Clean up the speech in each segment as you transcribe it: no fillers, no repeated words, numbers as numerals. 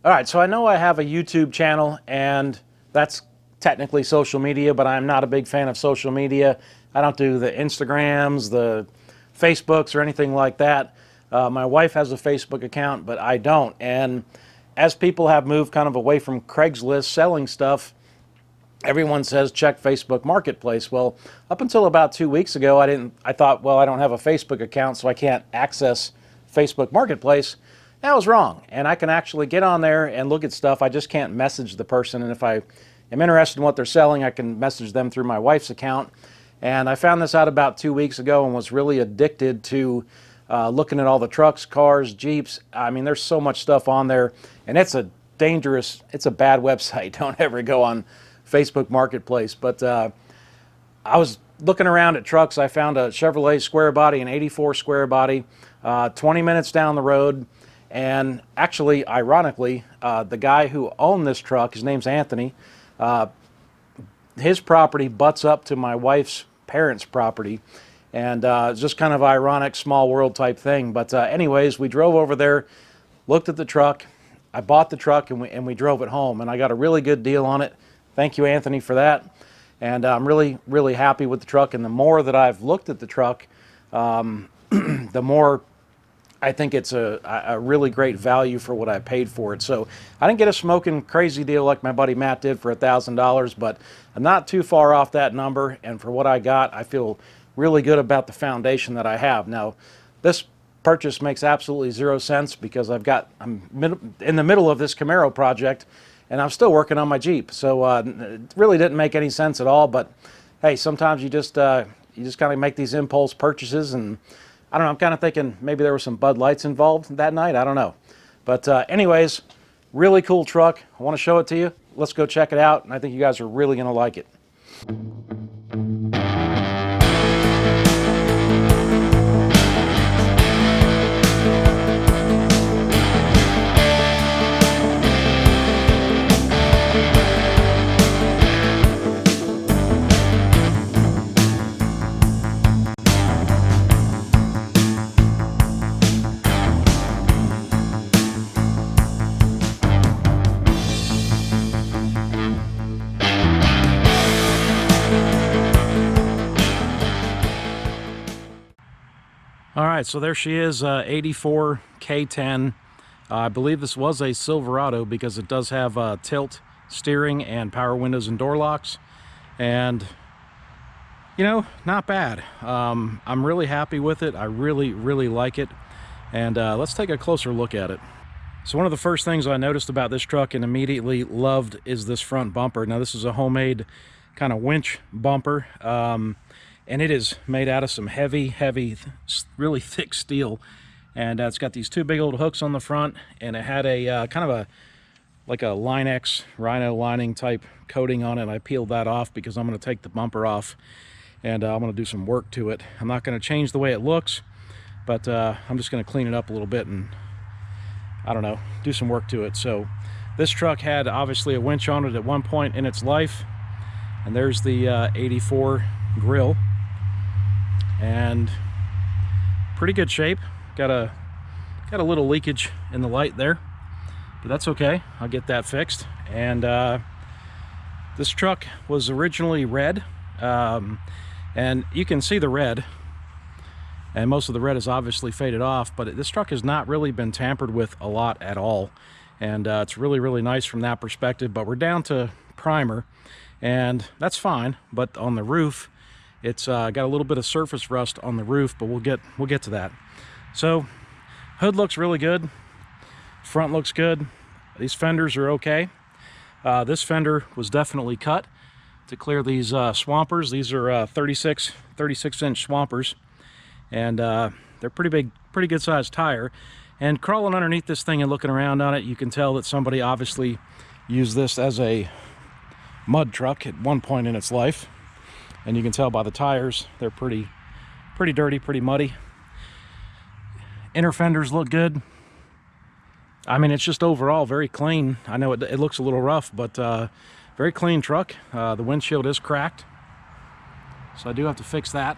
All right, so I know I have a YouTube channel, and that's technically social media, but I'm not a big fan of social media. I don't do the Instagrams, the Facebooks, or anything like that. My wife has a Facebook account, but I don't. And as people have moved kind of away from Craigslist selling stuff, everyone says check Facebook Marketplace. Well, up until about 2 weeks ago, I thought, well, I don't have a Facebook account, so I can't access Facebook Marketplace. That was wrong. And I can actually get on there and look at stuff. I just can't message the person. And if I am interested in what they're selling, I can message them through my wife's account. And I found this out about 2 weeks ago and was really addicted to looking at all the trucks, cars, Jeeps. I mean, there's so much stuff on there, and it's a bad website. Don't ever go on Facebook Marketplace. But I was looking around at trucks. I found a Chevrolet Square Body, an 84 Square Body, 20 minutes down the road. And actually, ironically, the guy who owned this truck, his name's Anthony, his property butts up to my wife's parents' property. And it's just kind of ironic, small world type thing. But anyways, we drove over there, looked at the truck. I bought the truck, and we drove it home. And I got a really good deal on it. Thank you, Anthony, for that. And I'm really, really happy with the truck. And the more that I've looked at the truck, the more I think it's a really great value for what I paid for it. So I didn't get a smoking crazy deal like my buddy Matt did for $1,000, but I'm not too far off that number. And for what I got, I feel really good about the foundation that I have. Now, this purchase makes absolutely 0 sense because I'm in the middle of this Camaro project, and I'm still working on my Jeep. So it really didn't make any sense at all. But hey, sometimes you just kind of make these impulse purchases, and I don't know, I'm kind of thinking maybe there were some Bud Lights involved that night. I don't know. But anyways, really cool truck. I want to show it to you. Let's go check it out, and I think you guys are really going to like it. All right, so there she is, 84 K10. I believe this was a Silverado because it does have tilt steering and power windows and door locks. And, you know, not bad. I'm really happy with it. I really, really like it. And let's take a closer look at it. So one of the first things I noticed about this truck and immediately loved is this front bumper. Now, this is a homemade kind of winch bumper. And it is made out of some heavy, really thick steel. And it's got these two big old hooks on the front, and it had a kind of like a Line-X Rhino lining type coating on it. I peeled that off because I'm going to take the bumper off, and I'm going to do some work to it. I'm not going to change the way it looks, but I'm just going to clean it up a little bit and, I don't know, do some work to it. So this truck had obviously a winch on it at one point in its life, and there's the 84 grill. And pretty good shape. Got a little leakage in the light there, but that's okay. I'll get that fixed. And this truck was originally red, and you can see the red, and most of the red is obviously faded off, but this truck has not really been tampered with a lot at all, and it's really, really nice from that perspective. But we're down to primer, and that's fine. But on the roof, it's got a little bit of surface rust on the roof, but we'll get to that. So hood looks really good, front looks good. These fenders are okay. This fender was definitely cut to clear these swampers. These are 36 inch swampers, and they're pretty good sized tire. And crawling underneath this thing and looking around on it, you can tell that somebody obviously used this as a mud truck at one point in its life. And you can tell by the tires, they're pretty dirty, pretty muddy. Inner fenders look good. I mean, it's just overall very clean. I know it looks a little rough, but very clean truck. The windshield is cracked, so I do have to fix that.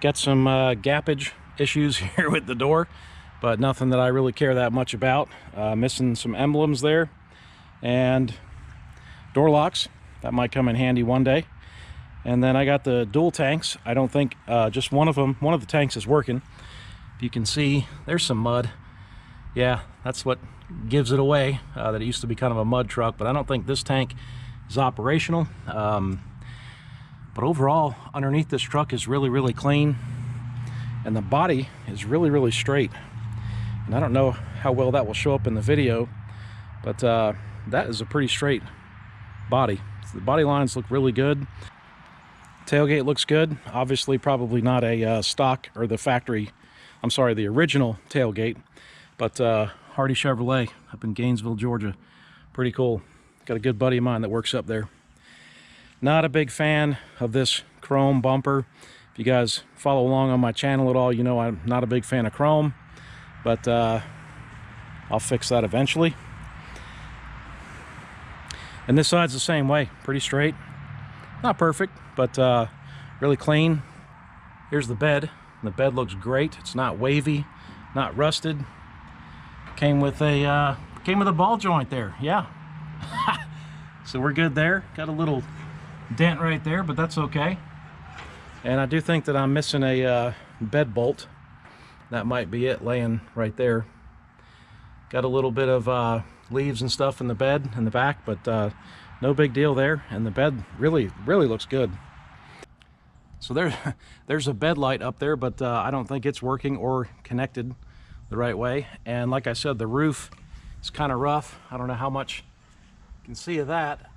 Got some gappage issues here with the door, but nothing that I really care that much about. Missing some emblems there, and door locks. That might come in handy one day. And then I got the dual tanks. I don't think just one of the tanks is working. If you can see, there's some mud. Yeah, that's what gives it away, that it used to be kind of a mud truck, but I don't think this tank is operational. But overall, underneath this truck is really, really clean, and the body is really, really straight. And I don't know how well that will show up in the video, but that is a pretty straight body. So the body lines look really good. Tailgate looks good. Obviously, probably not a stock or the factory, I'm sorry, the original tailgate, but Hardy Chevrolet up in Gainesville, Georgia. Pretty cool. Got a good buddy of mine that works up there. Not a big fan of this chrome bumper. If you guys follow along on my channel at all, you know I'm not a big fan of chrome, but I'll fix that eventually. And this side's the same way, pretty straight. Not perfect, but really clean. Here's the bed. The bed looks great. It's not wavy, not rusted. Came with a ball joint there, yeah. So we're good there. Got a little dent right there, but that's okay. And I do think that I'm missing a bed bolt. That might be it, laying right there. Got a little bit of leaves and stuff in the bed in the back, but no big deal there. And the bed really looks good. So there's a bed light up there, but I don't think it's working or connected the right way. And like I said, the roof is kind of rough. I don't know how much you can see of that.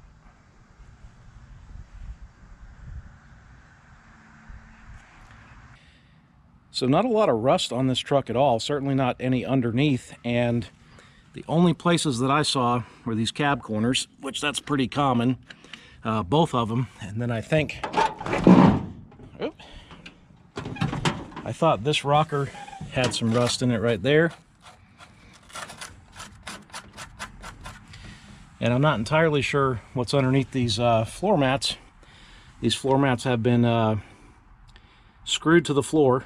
So not a lot of rust on this truck at all, certainly not any underneath. And the only places that I saw were these cab corners, which that's pretty common, both of them. And then I think, I thought this rocker had some rust in it right there. And I'm not entirely sure what's underneath these floor mats. These floor mats have been screwed to the floor.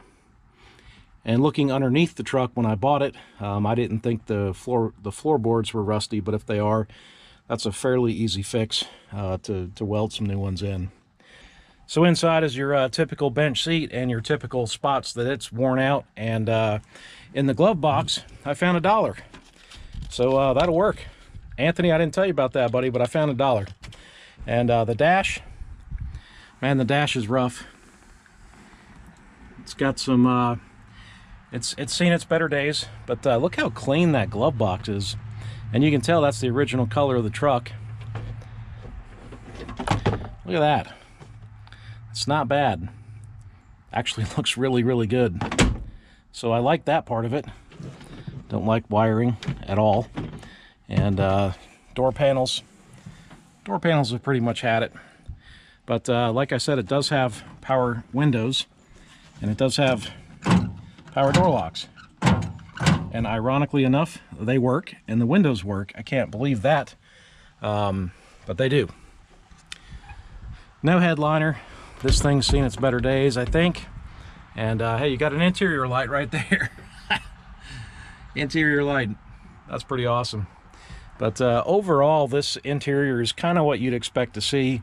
And looking underneath the truck when I bought it, I didn't think the floorboards were rusty, but if they are, that's a fairly easy fix to weld some new ones in. So inside is your typical bench seat and your typical spots that it's worn out. And in the glove box, I found $1. So that'll work. Anthony, I didn't tell you about that, buddy, but I found $1. And the dash, man, the dash is rough. It's got some... It's seen its better days, but look how clean that glove box is. And you can tell that's the original color of the truck. Look at that. It's not bad. Actually looks really good. So I like that part of it. Don't like wiring at all. And door panels have pretty much had it. But like I said, it does have power windows, and it does have power door locks. And ironically enough, they work and the windows work. I can't believe that, but they do. No headliner. This thing's seen its better days, I think. And hey, you got an interior light right there. Interior light, that's pretty awesome. But overall, this interior is kind of what you'd expect to see.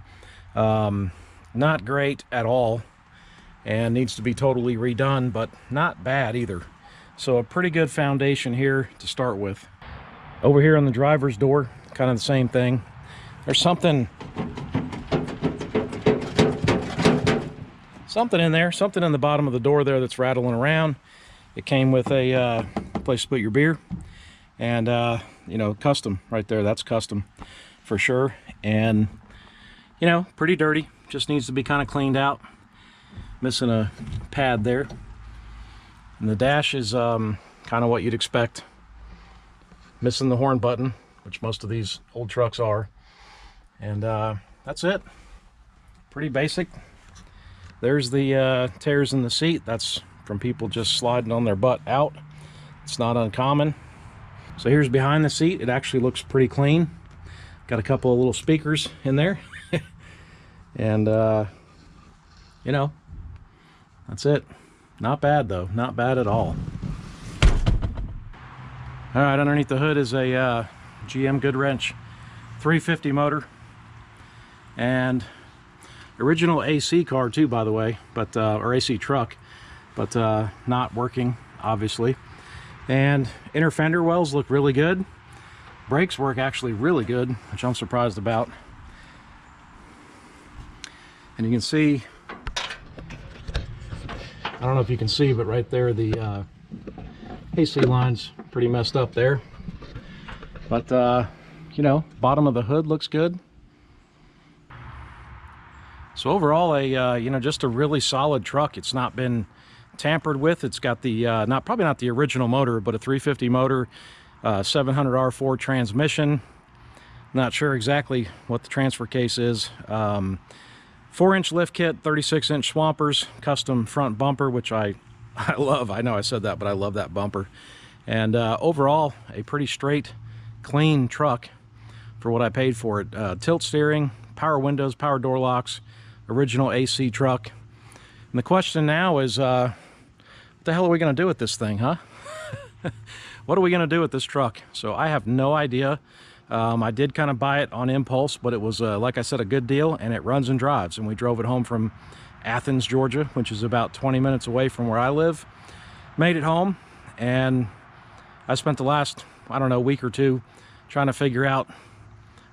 Not great at all, and needs to be totally redone, but not bad either. So a pretty good foundation here to start with. Over here on the driver's door, kind of the same thing. There's something in there, something in the bottom of the door there that's rattling around. It came with a place to put your beer, and you know, custom right there. That's custom for sure. And you know, pretty dirty, just needs to be kind of cleaned out. Missing a pad there. And the dash is kind of what you'd expect. Missing the horn button, which most of these old trucks are. And that's it. Pretty basic. There's the tears in the seat. That's from people just sliding on their butt out. It's not uncommon. So here's behind the seat. It actually looks pretty clean. Got a couple of little speakers in there. And you know, that's it. Not bad though, not bad at all. All right, underneath the hood is a GM Goodwrench 350 motor, and original AC car too, by the way, but or AC truck, but not working, obviously. And inner fender wells look really good. Brakes work actually really good, which I'm surprised about. And you can see, I don't know if you can see, but right there the AC line's pretty messed up there. But you know, bottom of the hood looks good. So overall, you know, just a really solid truck. It's not been tampered with. It's got the probably not the original motor, but a 350 motor, 700 R4 transmission. Not sure exactly what the transfer case is. 4-inch lift kit, 36-inch swampers, custom front bumper, which I love. I know I said that, but I love that bumper. And overall, a pretty straight, clean truck for what I paid for it. Tilt steering, power windows, power door locks, original AC truck. And the question now is, what the hell are we going to do with this thing, huh? What are we going to do with this truck? So I have no idea. I did kind of buy it on impulse, but it was, like I said, a good deal, and it runs and drives. And we drove it home from Athens, Georgia, which is about 20 minutes away from where I live. Made it home, and I spent the last, I don't know, week or two trying to figure out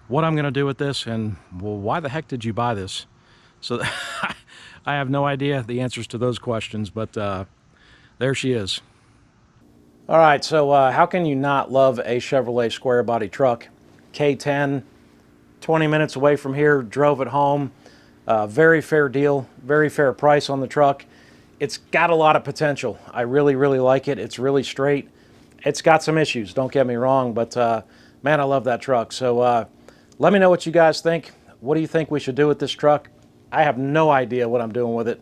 what I'm going to do with this, and, well, why the heck did you buy this? So I have no idea the answers to those questions, but there she is. All right, so how can you not love a Chevrolet Square Body truck? K10, 20 minutes away from here, drove it home. Very fair deal, very fair price on the truck. It's got a lot of potential. I really, really like it. It's really straight. It's got some issues, don't get me wrong, but man, I love that truck. So let me know what you guys think. What do you think we should do with this truck? I have no idea what I'm doing with it.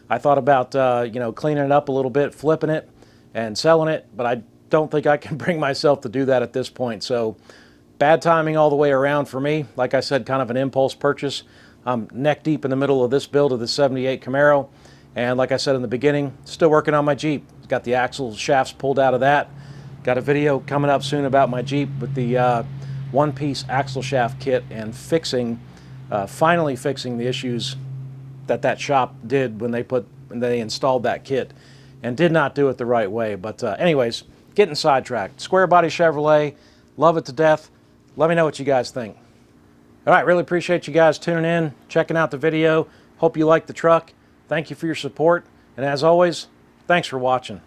I thought about you know, cleaning it up a little bit, flipping it, and selling it, but I don't think I can bring myself to do that at this point. So bad timing all the way around for me. Like I said, kind of an impulse purchase. I'm neck deep in the middle of this build of the 78 Camaro, and like I said in the beginning, still working on my Jeep. Got the axle shafts pulled out of that. Got a video coming up soon about my Jeep with the one-piece axle shaft kit and fixing, finally fixing the issues that shop did when they installed that kit, and did not do it the right way. But anyways, getting sidetracked. Square Body Chevrolet, love it to death. Let me know what you guys think. All right, really appreciate you guys tuning in, checking out the video. Hope you like the truck. Thank you for your support, and as always, thanks for watching.